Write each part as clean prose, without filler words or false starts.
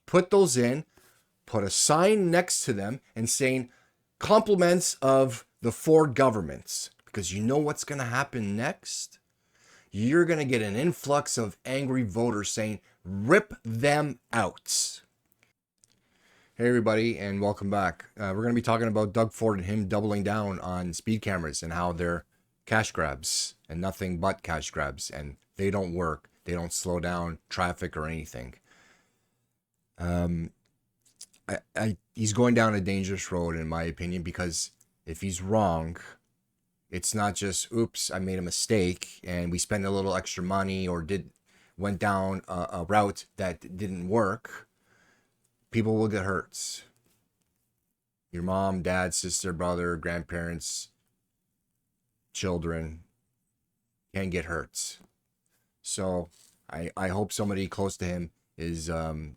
put those in, put a sign next to them and saying compliments of the Ford governments, because you know what's going to happen next? You're going to get an influx of angry voters saying, rip them out. Hey everybody, and welcome back. We're going to be talking about Doug Ford and him doubling down on speed cameras and how they're cash grabs and nothing but cash grabs, and they don't work. They don't slow down traffic or anything. He's going down a dangerous road, in my opinion, because if he's wrong, it's not just, oops, I made a mistake and we spent a little extra money or went down a route that didn't work. People will get hurt. Your mom, dad, sister, brother, grandparents, children can get hurt. So I hope somebody close to him is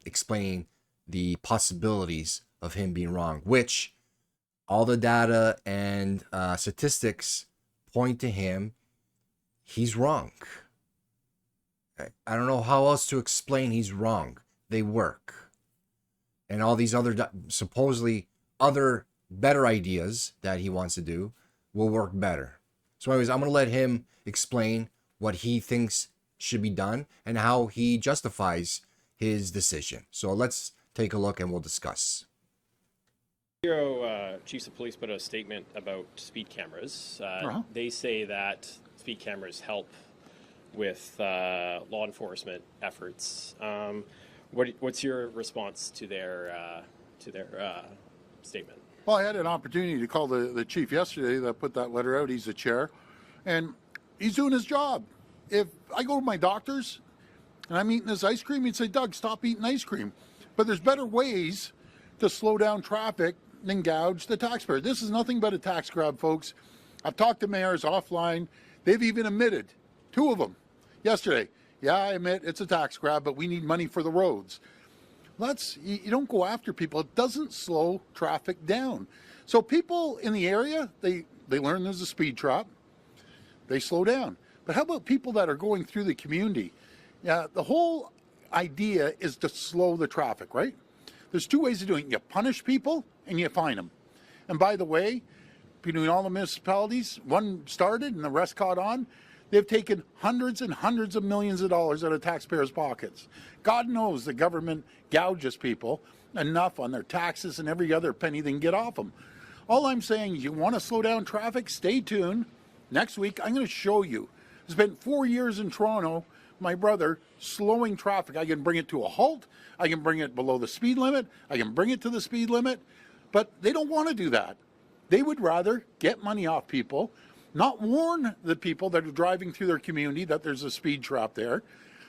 explaining the possibilities of him being wrong, which all the data and statistics point to him. He's wrong. I don't know how else to explain he's wrong. They work. And all these other supposedly other better ideas that he wants to do will work better. So anyways, I'm going to let him explain what he thinks should be done and how he justifies his decision. So let's take a look and we'll discuss. Chiefs of Police put a statement about speed cameras. They say that speed cameras help with law enforcement efforts. What's your response to their statement? Well, I had an opportunity to call the chief yesterday that put that letter out. He's the chair, and he's doing his job. If I go to my doctor's and I'm eating this ice cream, he'd say, Doug, stop eating ice cream. But there's better ways to slow down traffic than gouge the taxpayer. This is nothing but a tax grab, folks. I've talked to mayors offline. They've even admitted, two of them, yesterday. Yeah, I admit it's a tax grab, but we need money for the roads. You don't go after people. It doesn't slow traffic down. So people in the area, they learn there's a speed trap. They slow down. But how about people that are going through the community? Yeah, the whole idea is to slow the traffic, right? There's two ways of doing it. You punish people and you fine them. And by the way, between all the municipalities, one started and the rest caught on. They've taken hundreds and hundreds of millions of dollars out of taxpayers' pockets. God knows the government gouges people enough on their taxes and every other penny they can get off them. All I'm saying is you want to slow down traffic, stay tuned. Next week, I'm going to show you. I spent 4 years in Toronto, my brother, slowing traffic. I can bring it to a halt. I can bring it below the speed limit. I can bring it to the speed limit. But they don't want to do that. They would rather get money off people, not warn the people that are driving through their community that there's a speed trap there.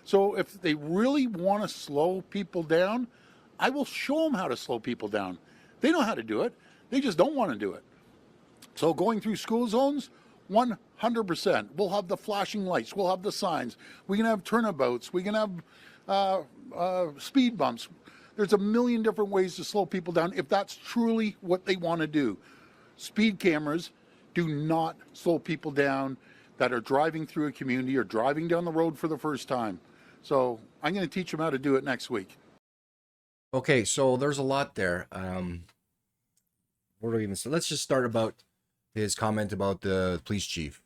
So if they really want to slow people down, I will show them how to slow people down. They know how to do it. They just don't want to do it. So going through school zones, 100%. We'll have the flashing lights. We'll have the signs. We can have turnabouts. We can have speed bumps. There's a million different ways to slow people down if that's truly what they want to do. Speed cameras do not slow people down that are driving through a community or driving down the road for the first time. So I'm going to teach them how to do it next week. Okay, so there's a lot there. What do we even say? Let's just start about his comment about the police chief.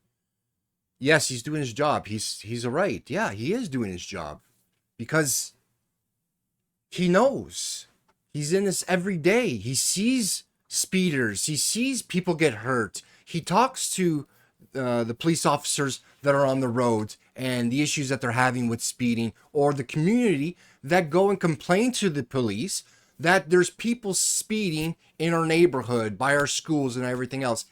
Yes, he's doing his job. He's right. Yeah, he is doing his job because he knows. He's in this every day. He sees speeders. He sees people get hurt. He talks to the police officers that are on the roads and the issues that they're having with speeding, or the community that go and complain to the police that there's people speeding in our neighborhood, by our schools and everything else.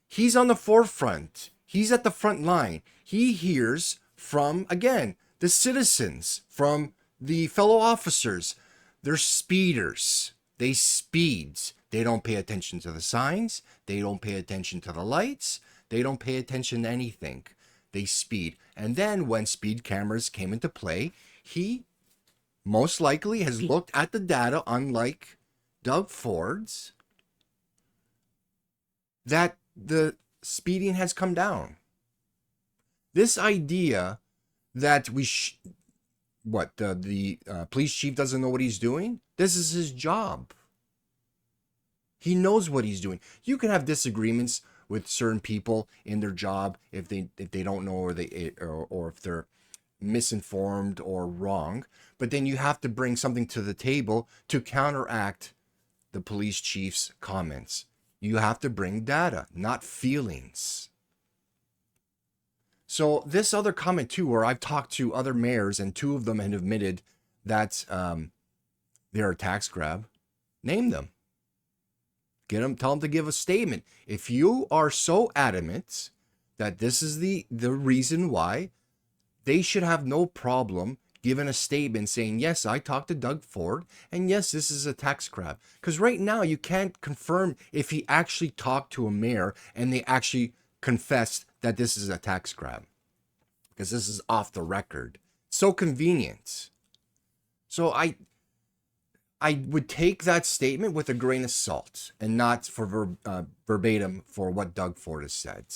He's on the forefront. He's at the front line. He hears from, again, the citizens, from the fellow officers. They're speeders. They speed. They don't pay attention to the signs. They don't pay attention to the lights. They don't pay attention to anything. They speed. And then when speed cameras came into play, he most likely has looked at the data, unlike Doug Ford's, that the speeding has come down. This idea that what the police chief doesn't know what he's doing? This is his job. He knows what he's doing. You can have disagreements with certain people in their job if they don't know or if they're misinformed or wrong, but then you have to bring something to the table to counteract the police chief's comments. You have to bring data, not feelings. So this other comment too, where I've talked to other mayors and two of them have admitted that they're a tax grab. Name them. Get them, tell them to give a statement. If you are so adamant that this is the reason why, they should have no problem giving a statement saying, yes, I talked to Doug Ford, and yes, this is a tax grab. Because right now you can't confirm if he actually talked to a mayor and they actually confessed that this is a tax grab. Because this is off the record. So convenient. So I would take that statement with a grain of salt and not for verbatim for what Doug Ford has said.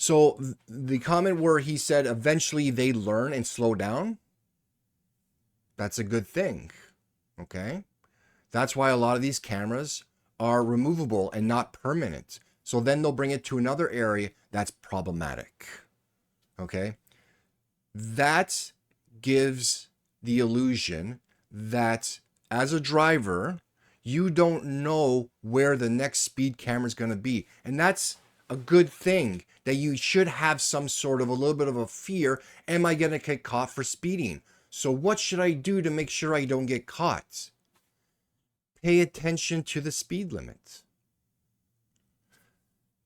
So the comment where he said eventually they learn and slow down, that's a good thing. Okay? That's why a lot of these cameras are removable and not permanent. So then they'll bring it to another area that's problematic. Okay? That gives the illusion that as a driver, you don't know where the next speed camera is going to be. And that's a good thing, that you should have some sort of a little bit of a fear. Am I going to get caught for speeding? So what should I do to make sure I don't get caught? Pay attention to the speed limit.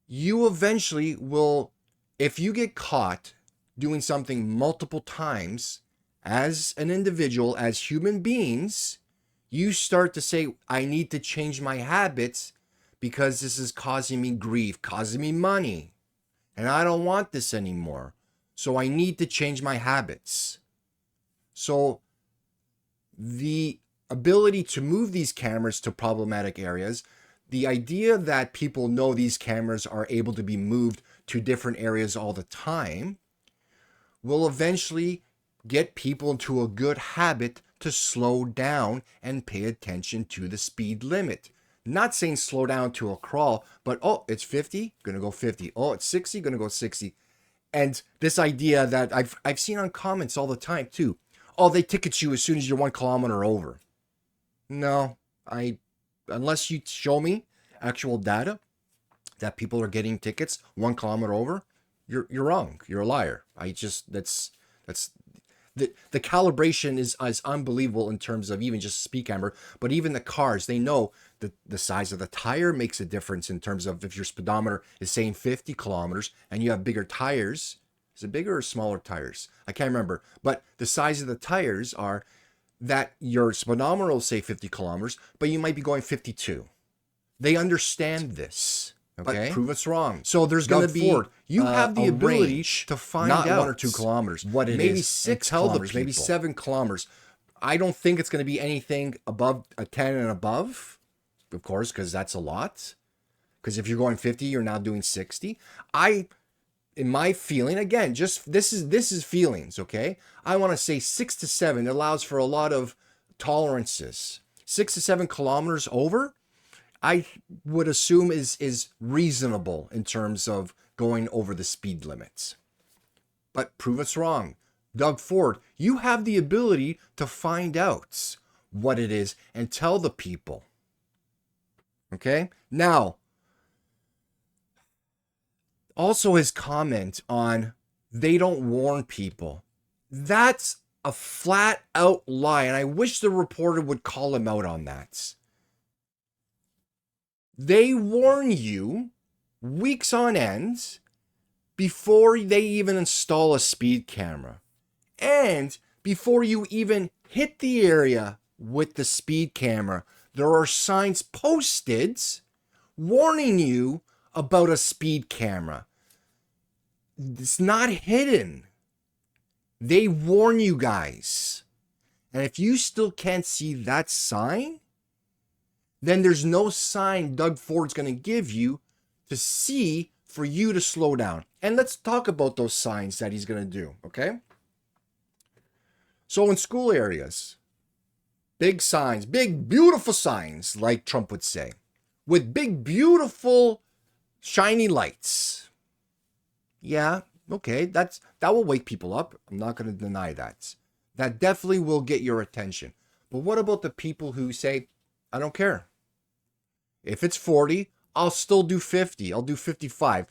You eventually will, if you get caught doing something multiple times, as an individual, as human beings, you start to say, I need to change my habits because this is causing me grief, causing me money, and I don't want this anymore. So I need to change my habits. So the ability to move these cameras to problematic areas, the idea that people know these cameras are able to be moved to different areas all the time, will eventually get people into a good habit to slow down and pay attention to the speed limit. Not saying slow down to a crawl, but oh, it's 50, gonna go 50. Oh, it's 60, gonna go 60. And this idea that I've seen on comments all the time too. Oh, they ticket you as soon as you're 1 kilometer over. No, unless you show me actual data that people are getting tickets 1 kilometer over, you're wrong. You're a liar. That's the calibration is unbelievable in terms of even just speed camera, but even the cars, they know that the size of the tire makes a difference in terms of if your speedometer is saying 50 kilometers and you have bigger tires. Is it bigger or smaller tires? I can't remember, but the size of the tires are that your speedometer will say 50 kilometers, but you might be going 52. They understand this. Okay, but prove us wrong. So there's going to be Ford, you have the ability to find out 1 or 2 kilometers, what it maybe is, 6 kilometers, maybe 7 kilometers. I don't think it's going to be anything above a 10 and above, of course, because that's a lot. Because if you're going 50, you're now doing 60. In my feeling, again, just this is feelings. Okay, I want to say 6 to 7 allows for a lot of tolerances. 6 to 7 kilometers over, I would assume is reasonable in terms of going over the speed limits. But prove us wrong. Doug Ford, you have the ability to find out what it is and tell the people. Okay? Now, also his comment on they don't warn people. That's a flat out lie, and I wish the reporter would call him out on that. They warn you weeks on end before they even install a speed camera. And before you even hit the area with the speed camera, there are signs posted warning you about a speed camera. It's not hidden. They warn you guys. And if you still can't see that sign, then there's no sign Doug Ford's going to give you to see for you to slow down. And let's talk about those signs that he's going to do, okay? So in school areas, big signs, big, beautiful signs, like Trump would say, with big, beautiful, shiny lights. Yeah, okay, that will wake people up. I'm not going to deny that. That definitely will get your attention. But what about the people who say, I don't care. If it's 40, I'll still do 50. I'll do 55.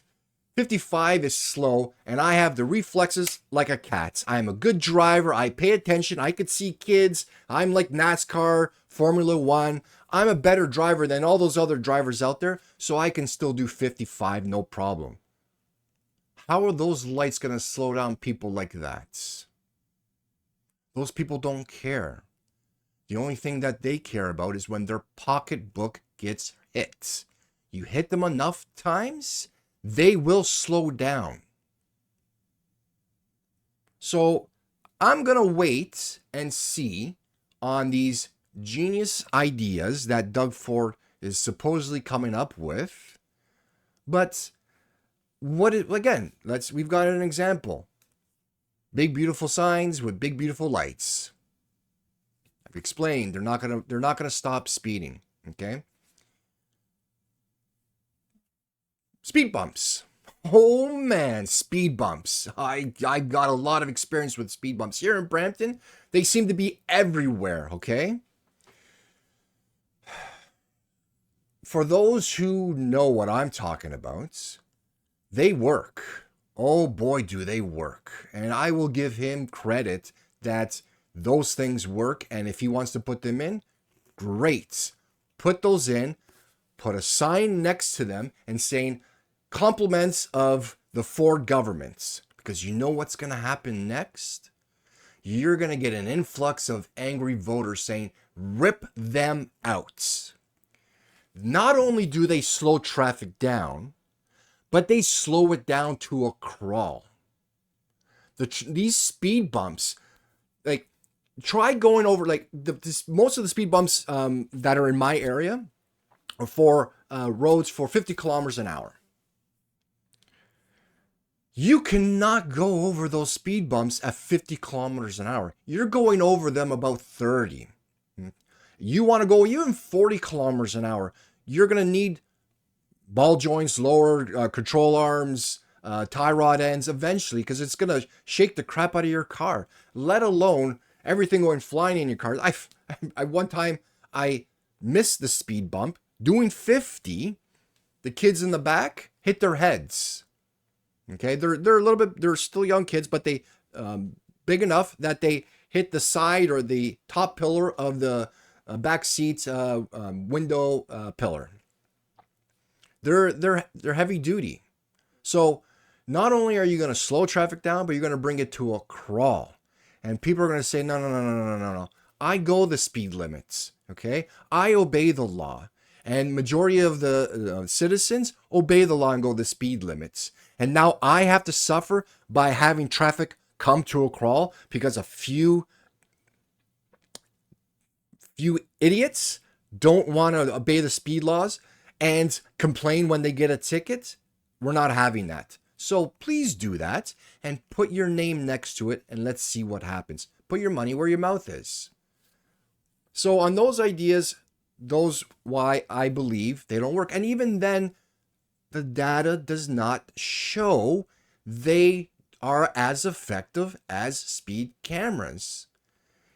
55 is slow, and I have the reflexes like a cat's. I'm a good driver. I pay attention. I could see kids. I'm like NASCAR, Formula One. I'm a better driver than all those other drivers out there, so I can still do 55, no problem. How are those lights going to slow down people like that? Those people don't care. The only thing that they care about is when their pocketbook gets hit. You hit them enough times, they will slow down. So I'm going to wait and see on these genius ideas that Doug Ford is supposedly coming up with. But we've got an example. Big beautiful signs with big beautiful lights. I've explained they're not gonna stop speeding, okay? Speed bumps. Oh man, speed bumps. I got a lot of experience with speed bumps. Here in Brampton, they seem to be everywhere, okay? For those who know what I'm talking about, they work. Oh boy, do they work. And I will give him credit that those things work. And if he wants to put them in, great. Put those in, put a sign next to them and saying compliments of the Ford government. Because you know what's going to happen next? You're going to get an influx of angry voters saying, rip them out. Not only do they slow traffic down, but they slow it down to a crawl. These speed bumps, like, try going over, like, most of the speed bumps that are in my area are for roads for 50 kilometers an hour. You cannot go over those speed bumps at 50 kilometers an hour. You're going over them about 30. You want to go even 40 kilometers an hour, you're going to need ball joints, lower control arms, tie rod ends eventually, because it's going to shake the crap out of your car, let alone everything going flying in your car. One time I missed the speed bump doing 50. The kids in the back hit their heads. Okay, they're a little bit, they're still young kids, but they big enough that they hit the side or the top pillar of the back seat's window pillar. They're heavy duty. So not only are you going to slow traffic down, but you're going to bring it to a crawl. And people are going to say, no. I go the speed limits. Okay, I obey the law. And majority of the citizens obey the law and go the speed limits. And now I have to suffer by having traffic come to a crawl because a few idiots don't want to obey the speed laws and complain when they get a ticket. We're not having that. So please do that and put your name next to it and let's see what happens. Put your money where your mouth is. So on those ideas, those why I believe they don't work. And even then, the data does not show they are as effective as speed cameras.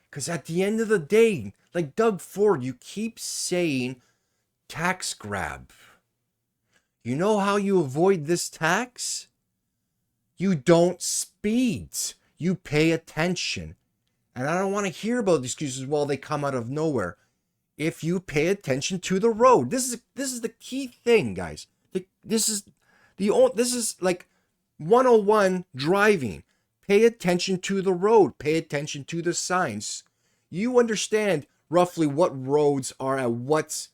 Because at the end of the day, like Doug Ford, you keep saying tax grab. You know how you avoid this tax? You don't speed. You pay attention. And I don't want to hear about the excuses while they come out of nowhere. If you pay attention to the road, this is the key thing, guys. This is like 101 driving. Pay attention to the road. Pay attention to the signs. You understand roughly what roads are at what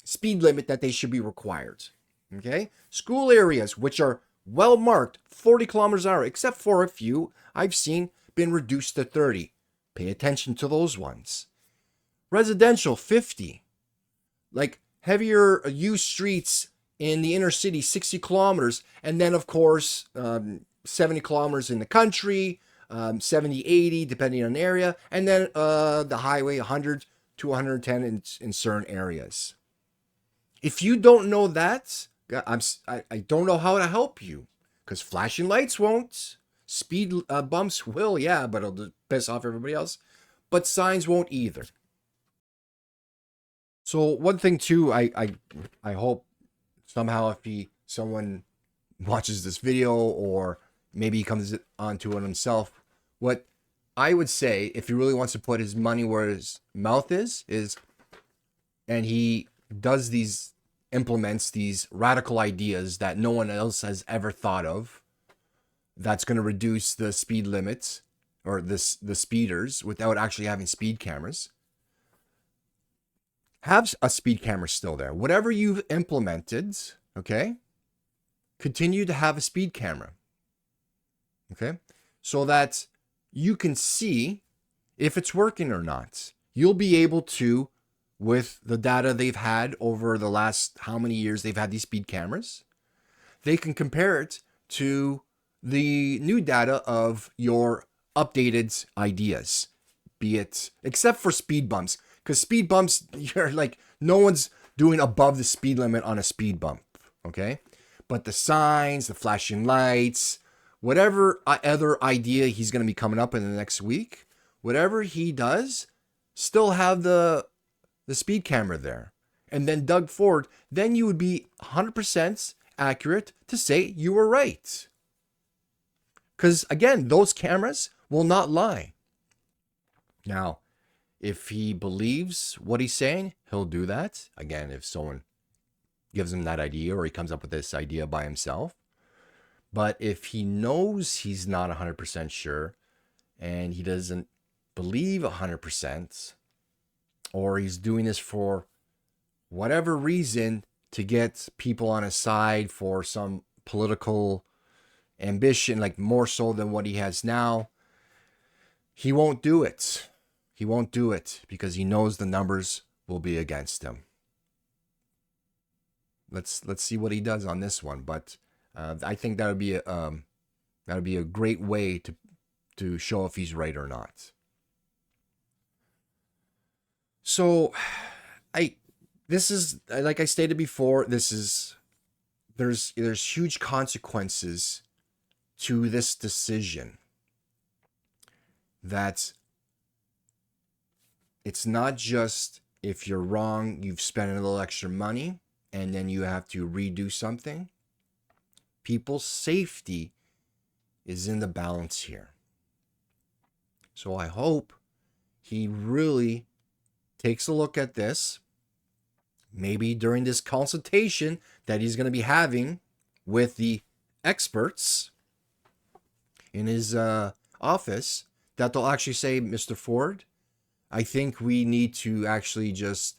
speed limit that they should be required. Okay? School areas, which are well marked, 40 kilometers an hour, except for a few I've seen been reduced to 30. Pay attention to those ones. Residential, 50. Like heavier used streets in the inner city, 60 kilometers. And then, of course, 70 kilometers in the country, 70, 80, depending on the area, and then the highway 100 to 110 in certain areas. If you don't know that, I don't know how to help you, because flashing lights won't. Speed bumps will, yeah, but it'll piss off everybody else. But signs won't either. So one thing too, I hope somehow if someone watches this video, or maybe he comes onto it himself, what I would say, if he really wants to put his money where his mouth is, and he implements these radical ideas that no one else has ever thought of, that's going to reduce the speed limits or the speeders without actually having speed cameras. Have a speed camera still there. Whatever you've implemented, okay, continue to have a speed camera, okay, so that you can see if it's working or not. You'll be able to, with the data they've had over the last how many years they've had these speed cameras, they can compare it to the new data of your updated ideas, be it, except for speed bumps, because speed bumps, you're like, no one's doing above the speed limit on a speed bump, okay? But the signs, the flashing lights, whatever other idea he's going to be coming up in the next week, whatever he does, still have the speed camera there. And then Doug Ford, then you would be 100% accurate to say you were right. Because again, those cameras will not lie. Now, if he believes what he's saying, he'll do that. Again, if someone gives him that idea, or he comes up with this idea by himself. But if he knows he's not 100% sure, and he doesn't believe 100%, or he's doing this for whatever reason to get people on his side for some political ambition, like more so than what he has now, he won't do it. He won't do it because he knows the numbers will be against him. Let's see what he does on this one, but I think that would be a great way to show if he's right or not. So, this is, like I stated before, there's huge consequences to this decision. That it's not just if you're wrong, you've spent a little extra money, and then you have to redo something. People's safety is in the balance here. So I hope he really takes a look at this, maybe during this consultation that he's going to be having with the experts in his office, that they'll actually say, Mr. Ford, I think we need to actually just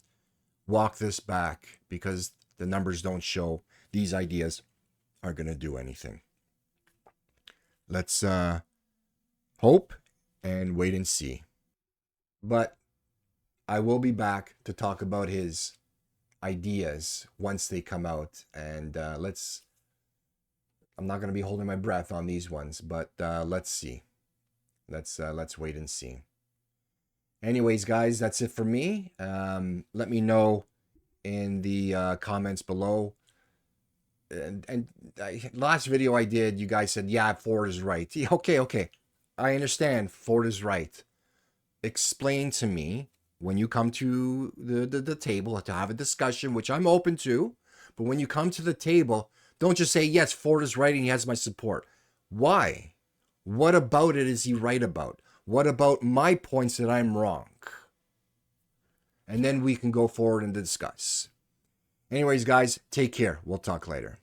walk this back because the numbers don't show these ideas are going to do anything. Let's hope and wait and see. But I will be back to talk about his ideas once they come out. And I'm not going to be holding my breath on these ones, but let's see. Let's wait and see. Anyways, guys, that's it for me. Let me know in the comments below. And last video I did, you guys said, yeah, Ford is right. Yeah, okay. I understand Ford is right. Explain to me when you come to the table to have a discussion, which I'm open to. But when you come to the table, don't just say, yes, Ford is right and he has my support. Why? What about it is he right about? What about my points that I'm wrong? And then we can go forward and discuss. Anyways, guys, take care. We'll talk later.